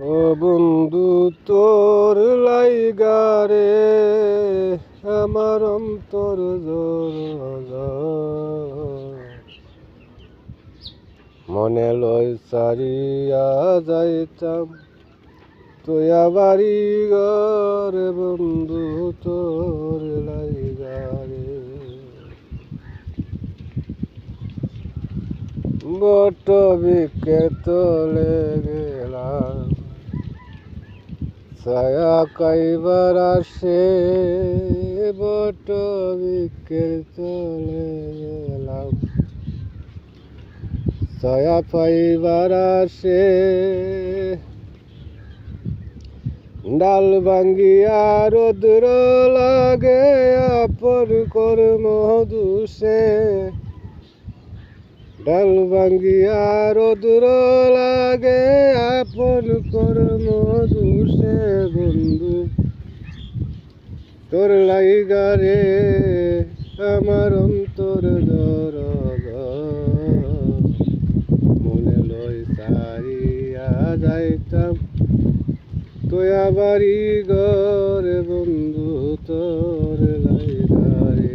ও বন্ধু তোর লাইগারে আমার অন্তর মনে লয় সারিয়া যাইতাম তোয়া বাড়ি ঘরে বন্ধু তোর লাইগারে বট বিকে তলে গেলাম ছায়া কাইবার আসে বট বিকের তলে গেলাম ছায়া পাইবার আসে ডাল ভাঙ্গিয়া রোদ্র লাগে আপন কর্ম দুষে ডাল ভাঙ্গিয়া রোদ্র লাগে আপন কর্ম দুষে বন্ধু তোর লাইগারে আমার অন্তর দরদ মনে লয় সারিয়া যাইতাম তোয়া বাড়ি ঘরে বন্ধু তোর লাইগারে